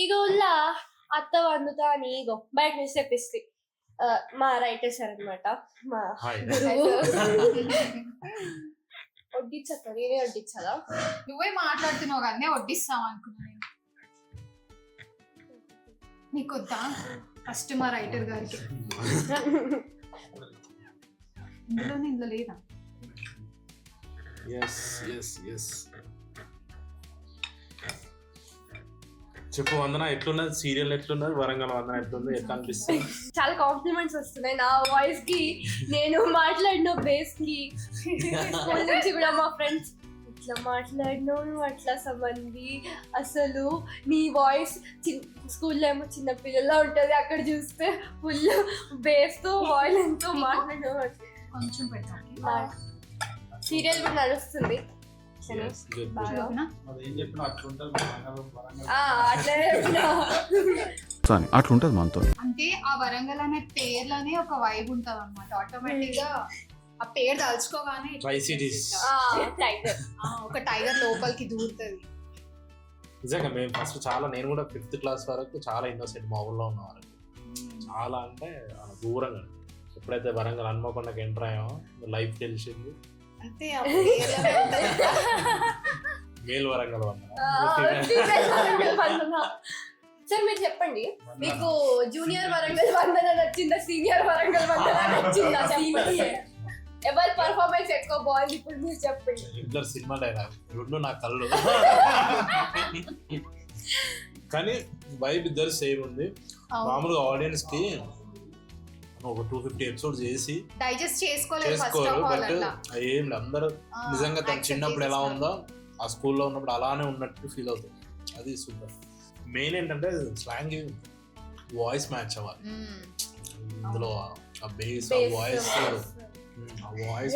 ఇగో ఉల్లా అత్త వండుతా అని ఇగో బయట నుంచి తెప్పిస్తే మా రైటర్ సార్ అనమాట మా వడ్డించా నేనే వడ్డించాలా నువ్వే మాట్లాడుతున్నావు కానీ వడ్డిస్తావు అనుకున్నా నేను. నీకు వద్దా ఫస్ట్ మా రైటర్ గారికి ఇందులో లేదా చెప్పు వందన ఎట్లున్నది సీరియల్ ఎట్లున్నది వరంగల్ వందన ఎట్లుంది ఎట్లా అనిపిస్తుంది చాలా కాంప్లిమెంట్స్ వస్తున్నాయి నా వాయిస్ కి నేను మాట్లాడిన బేస్ కి స్కూల్ నుంచి కూడా మా ఫ్రెండ్స్ ఇట్లా మాట్లాడినావు అట్లా సంబంధి అసలు నీ వాయిస్ స్కూల్లో ఏమో చిన్న పిల్లలా ఉంటది అక్కడ చూస్తే ఫుల్ బేస్ తో వాయిస్ తో మాట్లాడినావు కొంచెం పెట్టాలి సీరియల్ కూడా నడుస్తుంది అట్లుంటది మనతో. అంటే ఆ వరంగల్ అనే పేర్లోనే ఒక వైబ్ ఉంటది అనమాట ఆటోమేటిక్ గా ఆ పేరు తలుచుకోగానే ఒక టైగర్ లోపలికి దూరుతుంది. నిజంగా మేము ఫస్ట్ చాలా నేను కూడా 5th క్లాస్ వరకు చాలా ఇన్నోసెంట్ మా ఊళ్ళో ఉన్న వరకు చాలా అంటే దూరంగా ఎప్పుడైతే వరంగల్ హన్మకొండకి ఎంటర్ అయ్యామో లైఫ్ తెలిసింది అంతే మేల్ వరంగల్ సార్ మీరు చెప్పండి మీకు జూనియర్ వరంగల్ వందన నచ్చిందా సీనియర్ వరంగల్ వందన నచ్చిందా ఎవరి పర్ఫార్మెన్స్ ఎక్కువ బాగుంది ఇప్పుడు మీరు చెప్పండి. ఇద్దరు సినిమా డైలాగ్ రెండు నా కళ్ళు కానీ వైబ్ ఇద్దరు సేమ్ ఉంది. మామూలుగా ఆడియన్స్ కి ఒక 250 ఎపిసోడ్స్ చేసి డైజెస్ట్ చేసుకోరు బట్ ఏం అందరూ నిజంగా తను చిన్నప్పుడు ఎలా ఉందో ఆ స్కూల్లో ఉన్నప్పుడు అలానే ఉన్నట్టు ఫీల్ అవుతుంది. అది సూపర్. మెయిన్ ఏంటంటే స్లాంగ్ వాయిస్ మ్యాచ్ అవ్వాలి ఇందులో ఆ బేస్ ఆ వాయిస్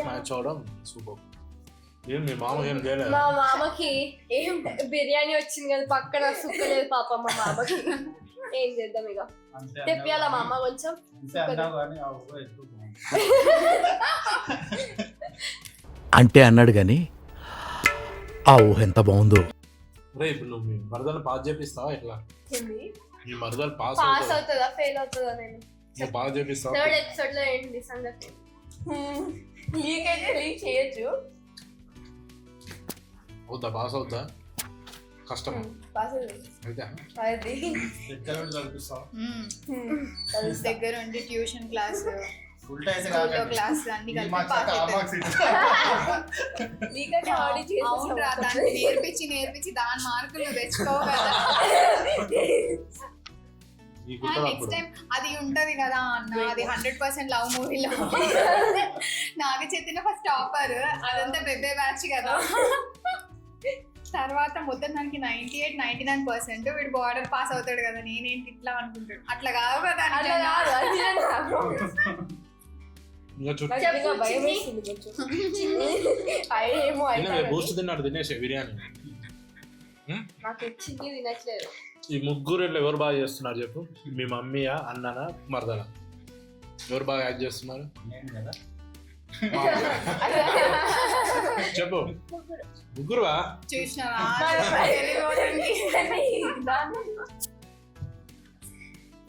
మ్యాచ్ అవడం సూపర్. ఏం మీ మామ ఏం చేయలేదు? మా మామకి ఏం బిర్యానీ వచ్చింది కదా పక్కన సుక్కలేదు పాప మా మామకి. ఏం చేద్దాం ఇక తెప్పియాలా మా అమ్మ కొంచెం అంటే అన్నాడు గాని ఆ ఊహ ఎంత బాగుందో. ఇప్పుడు నువ్వు మీ మరదలు పాస్ చేపిస్తావా ఎట్లా? మీ మరదలు పాస్ అవుతుందా ఫెయిల్ అవుతుందా? నేను పాస్ చేపిస్తావా? 3rd ఎపిసోడ్ లో ఏంటి సంగతి లీక్ అయితే లీక్ చేయొచ్చు. అవుతా పాస్ అవుతా కష్టం దగ్గర ఉండి ట్యూషన్ క్లాస్ క్లాస్ అన్ని నేర్పించి దాని మార్కులు తెచ్చుకో కదా. నెక్స్ట్ టైం అది ఉంటది కదా అన్న అది 100% లవ్ మూవీలో నాగ చైతన్య ఫస్ట్ టాపర్ అదంతా బెబ్బే బ్యాచ్ కదా. తర్వాత మొత్తం దానికి 98-99% వీడు బార్డర్ పాస్ అవుతాడు కదా నేనేంటి ఇట్లా అనుకుంటాడు. అట్లా కాదు కదా తినట్లేదు. ఈ ముగ్గురు ఎవరు బాగా చేస్తున్నారు చెప్పు? మీ మమ్మీయా అన్ననా మరదలా? ఎవరు బాగా యాక్ట్ చేస్తున్నారు చెప్పు? ముగ్గురువా?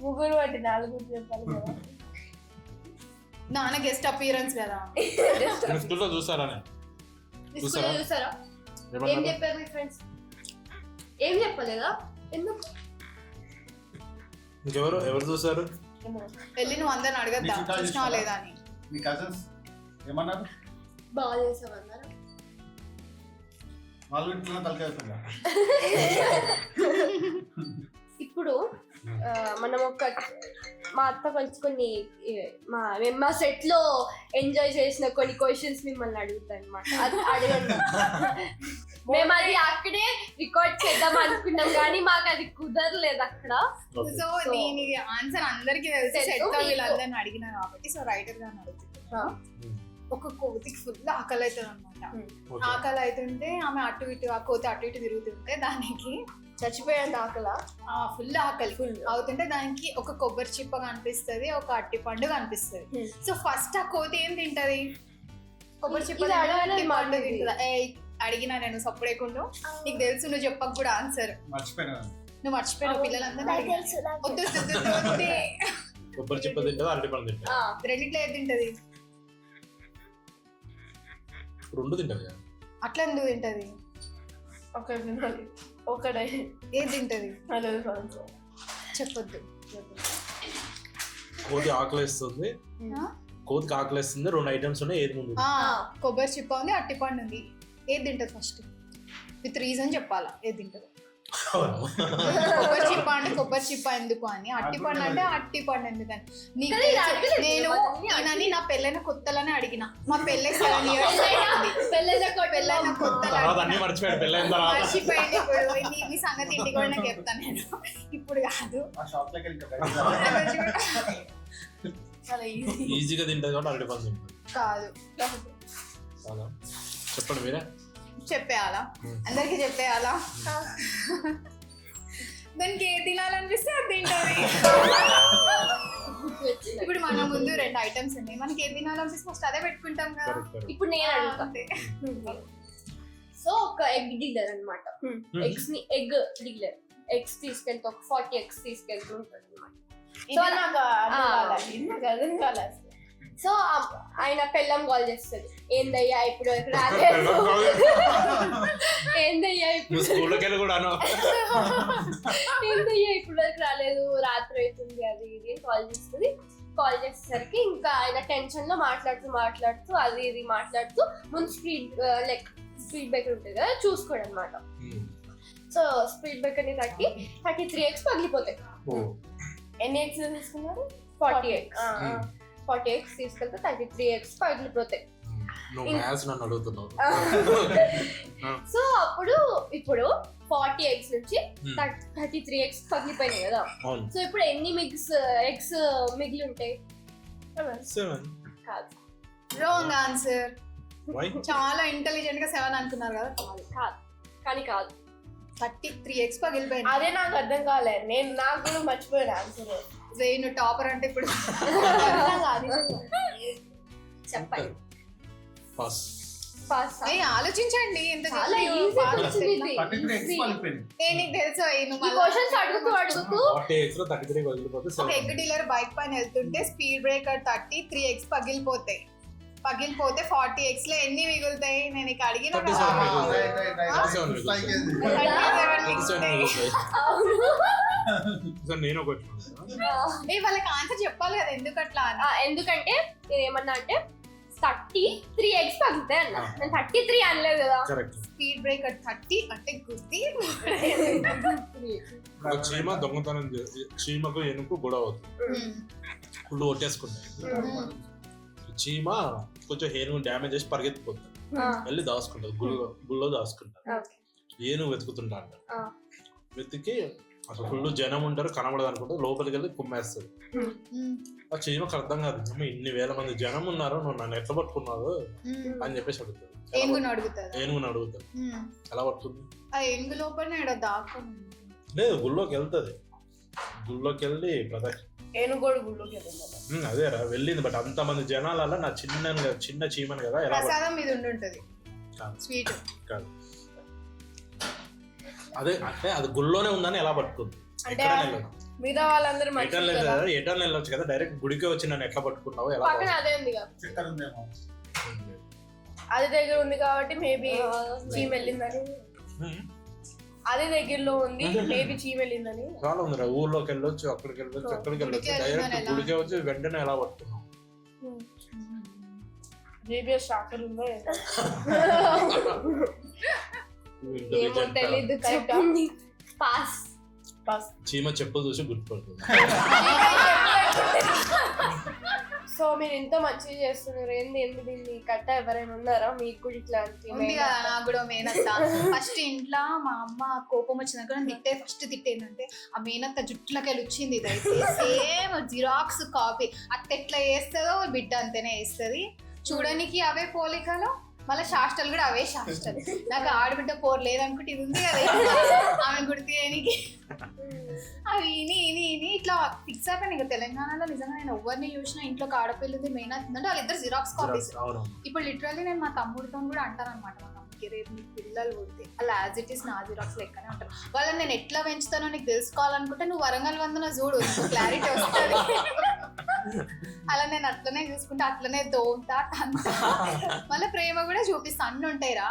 ముగ్గురు అంటే 4 చెప్పాలి కదా. నాన్న గెస్ట్ అపియరెన్స్ కదా చూసారా? చూసారా ఏం చెప్పారు మీ ఫ్రెండ్స్? ఏం చెప్పలేదా? ఎందుకు ఎవరు చూసారు? వెళ్ళి నువ్వు అందరిని అడగద్దా చూసినావా లేదా అని. మీ కజిన్స్ ఏమన్నారు? బాగా చేసామన్నారు. వాళ్ళు ఇంట్లో తలకేస్తుందా? ఇప్పుడు మనం మా అత్త కొన్ని మా సెట్ లో ఎంజాయ్ చేసిన కొన్ని క్వశ్చన్స్ మిమ్మల్ని అడుగుతాయి అనమాట. అడగండి. మేము అది అక్కడే రికార్డ్ చేద్దాం అనుకున్నాం కానీ మాకు అది కుదరలేదు అక్కడ. సో దీనికి ఆన్సర్ అందరికి తెలిసి సెట్ లో వీళ్ళందరిని అడిగినా కాబట్టి సో రైటర్ గారిని అడుగుతున్నా. ఒక కోతికి ఫుల్ ఆకలి అవుతుంది అనమాట. ఆకలి అవుతుంటే ఆమె అటు ఇటు ఆ కోతి అటు ఇటు తిరుగుతుంటే దానికి చచ్చిపోయేంత ఆకలి ఫుల్ ఆకలి అవుతుంటే దానికి ఒక కొబ్బరి చిప్ప కనిపిస్తుంది, ఒక అట్టి పండు కనిపిస్తుంది. సో ఫస్ట్ ఆ కోతి ఏం తింటది? కొబ్బరి చిప్ప పండు తింటుందా? అడిగినా నేను సప్పుడేకుండా నీకు తెలుసు నువ్వు చెప్పకు కూడా ఆన్సర్ నువ్వు మర్చిపోయావు పిల్లలందరూ నాకు అడిగారు. తెలుసు, నాకు వద్దు, తెలుసు. వద్దు, వద్దు, వద్దు. కొబ్బరి చిప్ప తింటుంది, అరటి పండు తింటుంది. రెండిట్లో ఏది తింటది? రెండు తింటుంది కదా. అట్లా ఎందుకు తింటది? ఒకటి తినాలి, ఒకటే ఏది తింటది అదే చెప్పొద్దు. కోతి ఆకలిస్తుంది, ఆ? కోతికి ఆకలిస్తుంది, 2 ఐటమ్స్ ఉన్నాయి, ఏది ముందు? ఆ, కొబ్బరి చిప్ప ఉంది, అట్టిపండు ఉంది. ఏది తింటది ఫస్ట్? విత్ రీజన్ చెప్పాలా ఏది తింటది. కొబ్బరి చిప్ప అంటే కొబ్బరి చిప్ప ఎందుకు అని, అట్టిపండు అంటే అట్టిపండు ఎందుకని. నీకు కానీ తెలుసు, అడగలేదు, నేను ఇవన్నీ ఈయనని నా పెళ్ళైన కొత్తలోనే అడిగిన. మా పెళ్ళై 7 years అయింది. పెళ్ళైన కొత్తలో తర్వాత అన్ని మర్చిపోయాడు పెళ్ళైన తర్వాత. మర్చిపోయింది. ఇప్పుడు నీ సంగతి ఇంటికి కూడా నాకు చెప్తాను నేను, ఇప్పుడు కాదు. ఆ షాప్ లోకి వెళ్ళి చాలా ఈజీ. ఈజీగా తింటది కాబట్టి అరటి పండు తింటుంది. కాదు, చాలా చెప్పండి మీరే. చెప్పేయాలా? అందరికి చెప్పేయాలా? దానికి ఏది తినాలనిపిస్తే అది తింటది. ఇప్పుడు మన ముందు 2 ఐటమ్స్ ఉన్నాయి, మనకి ఏది తినాలనిపిస్తే ఫస్ట్ అదే పెట్టుకుంటాం కదా. Correct, correct. ఇప్పుడు నేను అడుగుతా. అంతే. సో ఒక ఎగ్ డీలర్ అనమాట. ఎగ్ డీలర్ ఎగ్స్ తీసుకెళ్తే ఒక 40 eggs తీసుకెళ్తూ ఉంటాడు అనమాట. సో నాకు అర్థం కాలేదు. సో ఆయన పెళ్ళం కాల్ చేస్తుంది, ఏందయ్యా ఇప్పుడు రాలేదు, ఏందయ్యా ఇప్పుడు స్కూల్లోకి వెళ్ళి కూడా ఏందయ్యా ఇప్పుడు వరకు రాలేదు, రాత్రి అవుతుంది అది ఇది కాల్ చేస్తుంది. కాల్ చేసేసరికి ఇంకా ఆయన టెన్షన్ లో మాట్లాడుతూ అది ఇది మాట్లాడుతూ ముందు స్పీడ్ బ్రేకర్ ఉంటుంది కదా చూసుకోడు అనమాట. సో స్పీడ్ బ్రేకర్ ని 33 eggs పగిలిపోతాయి. ఎన్ని eggs తీసుకున్నారు? 40 eggs. 40 eggs తీసుకెళ్తే 33 eggs పగిలిపోతాయి. నన్ను అడుగుతున్నావు. సో ఇప్పుడు 40 eggs నుంచి 33 eggs పగిలిపోయినాయి కదా. సో ఇప్పుడు ఎన్ని eggs మిగిలి ఉంటాయి? 7. కాదు, రాంగ్ ఆన్సర్. Why? చాలా ఇంటెలిజెంట్ గా 7 అనుకున్నారు కదా. కాదు కానీ కాదు. 33 eggs పగిలిపోయింది. అదే నాకు అర్థం కాలేదు, నాకు కూడా మర్చిపోయాను ఆన్సర్. నువ్వు టాపర్ అంటే ఇప్పుడు చెప్పండి. Pass. ఆలోచించండి. ఎంత చాలా చెప్పి easy pass question చేసేలా. ఇది. 33 eggs పగిలిపోయింది. నీకు తెలుసు నువ్వు ఈ క్వశ్చన్స్ అడుగుతూ 40 eggs లో 33 పగిలిపోతే ఒక 7. ఎగ్ డీలర్ బైక్ పైన వెళ్తుంటే స్పీడ్ బ్రేకర్ 33 eggs పగిలిపోతే 40 eggs లో ఎన్ని మిగులుతాయి? నేను ఇక అడిగిన 37 మిగులుతాయి. Right, right, right. 37 Like మిగులుతాయి. ఇది. 37 మిగులుతాయి. సార్ నేను ఒక వాళ్ళకి ఆన్సర్ చెప్పాలి కదా ఎందుకు అట్లా అని. ఎందుకంటే నేను ఏమన్నా అంటే 33 eggs పగిలితాయి అన్న, నేను 33 అనలేదు కదా. కరెక్ట్. స్పీడ్ బ్రేకర్ 30 అంటే గుర్తి. ఒక చీమ దొంగతనం చీమకు ఎనుకు గొడవ అవుతుంది, కుళ్ళు కొట్టేసుకుంటాయి. చీమ కొంచెం ఏనుగు డ్యామేజ్ చేసి పరిగెత్తిపోతుంది, వెళ్ళి దాచుకుంటుంది, గుళ్ళో దాచుకుంటారు. ఏనుగు వెతుకుతుంటా అంటారు. వెతికి అసలు ఫుల్ జనం ఉంటారు, కనబడదు అనుకుంటే లోపలికి వెళ్ళి కుమ్మేస్తుంది. ఆ చీమకు అర్థం కాదు, ఇన్ని వేల మంది జనం ఉన్నారు, నువ్వు నన్ను ఎట్లా పట్టుకున్నావు అని చెప్పేసి అడుగుతుంది. ఏనుగుని అడుగుతాడు, ఎలా పట్టుకుంది? ఆ ఏనుగు లోపల దాక్కుని లేదు, గుళ్ళోకి వెళ్తుంది. గుళ్ళోకి వెళ్ళి ఏనుగోడు గుళ్ళోకి వెళ్ళింది. అదేరా వెళ్ళింది. బట్ అంత మంది జనాలలో నా చిన్న చీమని కదా ఎలా ప్రసాదం మీద ఉండుంటది స్వీట్ కాదు. అదే అంటే అది గుళ్ళోనే ఉందని ఎలా పట్టుకుంది? మిగతా వాళ్ళందరూ ఎటర్న్ వెళ్ళొచ్చు కదా, డైరెక్ట్ గుడికి వచ్చి నన్ను ఎట్లా పట్టుకున్నావు? ఎలా పక్కన అదే ఉంది చక్కెర ఉందేమో. అది దగ్గర ఉంది కాబట్టి మేబీ చీమ వెళ్ళిందని. అదే దగ్గరలో ఉంది, మేబీ చీమ వెళ్ళిందని. చాలా ఉంది, ఊర్లోకి వెళ్ళొచ్చు, అక్కడికి వెళ్ళొచ్చు, అక్కడికి వెళ్ళొచ్చు, డైరెక్ట్ గుడికి వచ్చి వెంటనే ఎలా పట్టుకున్నావు? జీపీఎస్ ట్రాకర్ ఉందో తెలీదు. పాస్. చీమ చెప్పులు చూసి గుర్తుపడుతుంది. సో మీరు ఎంతో మంచిగా చేస్తున్నారు, ఏంది దీన్ని కట్ట ఎవరైనా ఉన్నారా మీకు కూడా ఇట్లాంటి? ఉంది కదా నాకు కూడా మేనత్త. ఫస్ట్ ఇంట్లో మా అమ్మ కోపం వచ్చినాక ఫస్ట్ తిట్టేందంటే ఆ మేనత్త జుట్టులకి వెళ్ళి వచ్చింది. ఇదైతే సేమ్ జిరాక్స్ కాపీ. అత్త ఎట్లా వేస్తుందో బిడ్డ అంతేనే వేస్తుంది. చూడడానికి అవే పోలికలు, మళ్ళీ శాస్త్రాలు కూడా అవే శాస్త్రాలు. నాకు ఆడబిడ్డ పోరు లేదనుకుంటే ఇది ఉంది కదా ఆమె గుర్తు చేయడానికి. అవి ఇని ఇట్లా ఫిక్స్ అయిపోయినాయి. ఇక తెలంగాణలో నిజంగా నేను ఎవరిని చూసినా ఇంట్లోకి ఆడపిల్లది మెయిన్ అవుతుందంటే వాళ్ళిద్దరు జిరాక్స్ కాపీస్. ఇప్పుడు లిటరల్లీ నేను మా తమ్ముడితో కూడా అంటాను అనమాట, మా తమ్ముడికి నీకు రేపు నీకు పిల్లలు పుడితే అలా యాజ్ ఇట్ ఈస్ నా జిరాక్స్ లెక్కనే ఉంటారు. వాళ్ళని నేను ఎట్లా పెంచుతానో నీకు తెలుసుకోవాలనుకుంటే నువ్వు వరంగల్ వందన చూడు, క్లారిటీ వస్తుంది. అలా నేను అట్లనే చూసుకుంటా, అట్లనే దోంతా అంతా, మళ్ళీ ప్రేమ కూడా చూపిస్తా. అన్ని ఉంటాయిరా.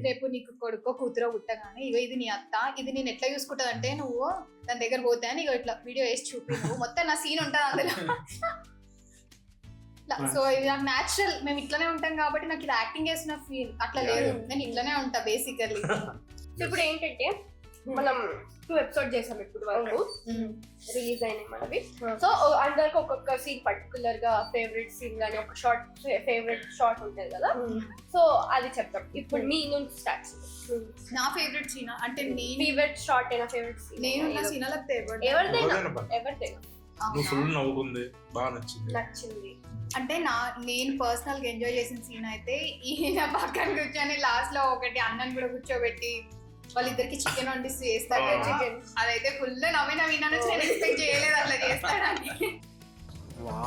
రేపు నీకు కొడుకో కూతురో పుట్టగానే ఇగో ఇది నీ అత్త, ఇది నేను ఎట్లా చూసుకుంటా అంటే నువ్వు దాని దగ్గర పోతే అని ఇగో ఇట్లా వీడియో వేసి చూపి, నువ్వు మొత్తం నా సీన్ ఉంటుంది అందులో. సో ఇది నాకు న్యాచురల్, మేము ఇట్లానే ఉంటాం కాబట్టి నాకు ఇది యాక్టింగ్ చేసిన ఫీల్ అట్లా లేదు, నేను ఇట్లానే ఉంటా బేసికల్లీ. సో ఇప్పుడు ఏంటంటే మనం 2 ఎపిసోడ్ చేసాం ఇప్పుడు వరకు, రిలీజ్ అయినాయి మనవి. సో అందరికి ఒక్కొక్క సీన్ పర్టికులర్ గా ఫేవరెట్ సీన్ గానీ ఒక షార్ట్ ఫేవరెట్ షార్ట్ ఉంటుంది కదా, సో అది చెప్తాం. ఇప్పుడు నీ నుంచి స్టార్ట్. నా ఫేవరెట్ సీన్ అంటే ఫేవరెట్ షార్ట్ అయినా ఫేవరెట్ సీన్ నేను నా సీనాల ఎవరిదైనా నువ్వు ఫుల్ నవ్వుకుంది, బాగా నచ్చింది. అంటే నేను పర్సనల్ గా ఎంజాయ్ చేసిన సీన్ అయితే ఈయన పక్కన కూర్చొని లాస్ట్ లో ఒకటి అన్నని కూడా కూర్చోబెట్టి వాళ్ళిద్దరికి చికెన్ వండి చేస్తారు. చికెన్ అదైతే ఫుల్ నవ్విన విన్నాను, నేను ఎక్స్పెక్ట్ చేయలేదు అట్లా చేస్తాడని. వా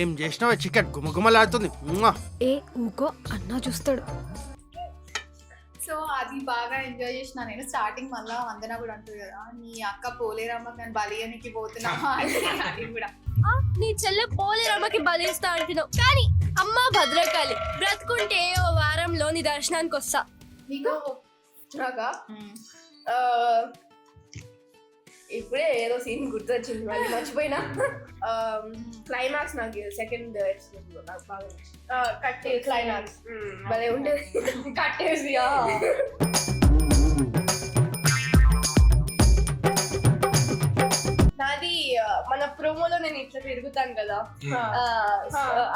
ఏం చేసినావా చికెన్ గుమగుమలాడుతుంది. ఏ ఊకో అన్నా చూస్తాడు. సో అది బాగా ఎంజాయ్ చేసిన నేను. స్టార్టింగ్ మళ్ళా వందన కూడా అంటుంది కదా, నీ అక్క పోలేరమ్మ నేను బలియానికి పోతున్నావా అది కూడా. నీ చెల్లె పోలేరమ్మకి బలిస్తా అంటున్నావు, కానీ అమ్మ భద్రకాళి బ్రతుకుంటే ఓ వారంలో నీ దర్శనానికి వస్తా. నీకు నాకా ఇప్పుడే ఏదో సీన్ గుర్తొచ్చింది, మళ్ళీ మర్చిపోయినా. క్లైమాక్స్ నాకు సెకండ్ ఎపిసోడ్ నాకు బాగా కట్టే క్లైమాక్స్ భలే ఉండేది. కట్టేసి నాది మన ప్రోమోలో నేను ఇట్లా తిరుగుతాను కదా,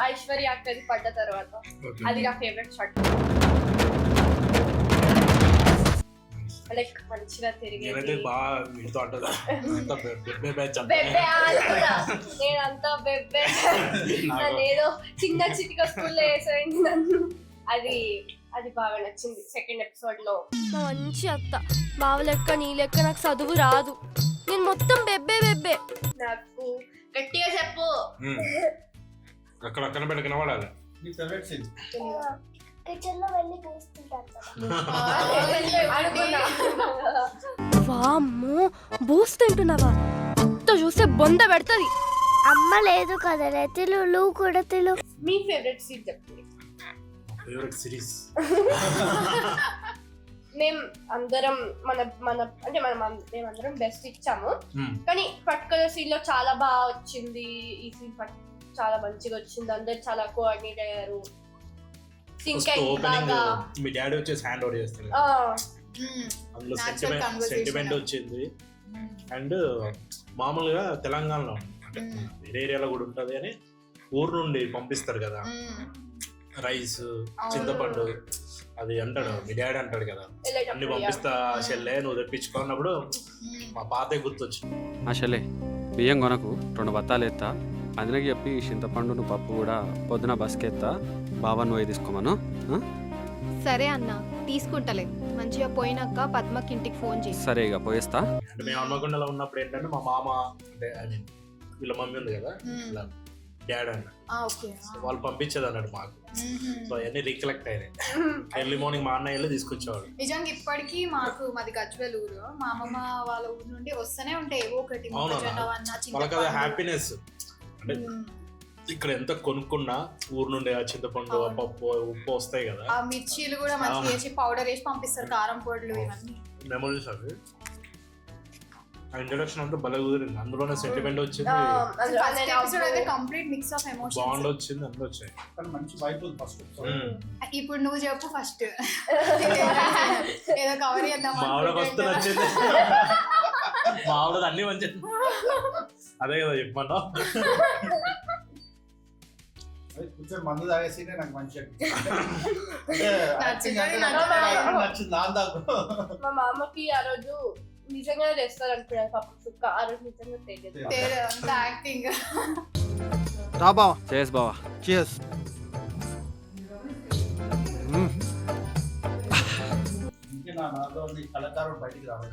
ఐశ్వర్య అక్కది పడ్డ తర్వాత, అది నా ఫేవరెట్ షాట్. లైక్ మంచిగా తిరిగి నేనంతా బెబ్బే నన్ను ఏదో చిన్న చిటిక స్కూల్లో వేసేయండి నన్ను. అది బాగా నచ్చింది సెకండ్ ఎపిసోడ్ లో. మంచి అత్త బావ లెక్క నీ లెక్క నాకు చదువు రాదు, నేను మొత్తం బెబ్బే బెబ్బే. నాకు గట్టిగా చెప్పు. అక్కడ పెట్టుకున్న వాడాలి. నీ ఫేవరెట్ సీన్ కిచెన్ లో వెళ్ళి పూస్తుంటారు. వామ్మో బూస్ట్ తింటున్నావా? అత్త చూస్తే బొంద పెడుతుంది. అమ్మ లేదు కదా రెతిలు కూడా తెలు. మీ ఫేవరెట్ సీన్ చెప్పండి. ఫేవరెట్ సిరీస్ మేము అందరం మేమందరం బెస్ట్ ఇచ్చాము, కానీ పర్టికులర్ సీన్ లో చాలా బాగా వచ్చింది. ఈ సీన్ చాలా మంచిగా వచ్చింది, అందరు చాలా కోఆర్డినేట్ అయ్యారు. మీ డాడీ వచ్చేసి హ్యాండ్ ఓవర్ చేస్తారు, అందులో సెంటిమెంట్ వచ్చింది. అండ్ మామూలుగా తెలంగాణలో అంటే వేరే ఏరియాలో కూడా ఉంటది అని ఊరు నుండి పంపిస్తారు కదా రైస్, చింతపండు, అది అంటాడు మీ డాడీ అంటాడు కదా, అన్ని పంపిస్తా చెల్లె నువ్వు తెప్పించుకున్నప్పుడు మా పాతే గుర్తొచ్చింది. ఆ చెల్లె బియ్యం కొనకు 2 బత్తాలు ఎత్తా, అందులోకి చెప్పి చింతపండును పప్పు కూడా పొద్దున బస్కెత్తా, బాబా నువ్వు తీసుకోమను. సరే అన్న తీసుకుంటలే, మంచిగా పోయినాక పద్మకి ఇంటికి ఫోన్ చేసి. సరే ఇక పోయేస్తా. అంటే మేము హన్మకొండలో ఉన్నప్పుడు ఏంటంటే మా మామ అంటే ఐ మీన్ వీళ్ళ మమ్మీ ఉంది కదా డాడ్ అన్న, వాళ్ళు పంపించేది అన్నాడు మాకు. సో అవన్నీ రికలెక్ట్ అయినాయి. ఎర్లీ మార్నింగ్ మా అన్నయ్య తీసుకొచ్చేవాడు. నిజంగా ఇప్పటికీ మాది గజ్వేల్ ఊరు, మా అమ్మమ్మ వాళ్ళ ఊరు నుండి వస్తూనే ఉంటాయి ఏవో ఒకటి. వాళ్ళకి అది హ్యాపీనెస్. అంటే ఇక్కడ ఎంత కొనుక్కున్నా ఊరు నుండి ఆ చింతపండు, పప్పు, ఉప్పు వస్తాయి కదా, ఆ మిర్చీలు కూడా మంచిగా వేసి పౌడర్ వేసి పంపిస్తారు, కారం పొడులు, ఇవన్నీ మెమరీస్ అవి. ఆ ఇంట్రడక్షన్ అంతా భలే కుదిరింది, అందులోనే సెంటిమెంట్ వచ్చింది, complete mix of emotions, bond వచ్చింది, అన్నీ వచ్చాయి. మంచి వైబ్ ఉంది ఫస్ట్. ఇప్పుడు నువ్వు చెప్పు ఫస్ట్. ఏదో కవర్ చేద్దాం. మావిడ ఫస్ట్ నచ్చింది, మావిడ అన్ని మంచి, అదే కదా చెప్పమన్నా. కూర్చొని మందు తాగేసినే నాకు మంచిగా నచ్చింది. మా మామకి ఆ రోజు నిజంగా చేస్తారు అనుకున్నాను పప్పు చుక్క, ఆ రోజు నిజంగా తెలియదు యాక్టింగ్. రా బావా, చేస్ బావా, cheers. ఇంకే నాలో కళాకారుడు బయటికి రావాలి.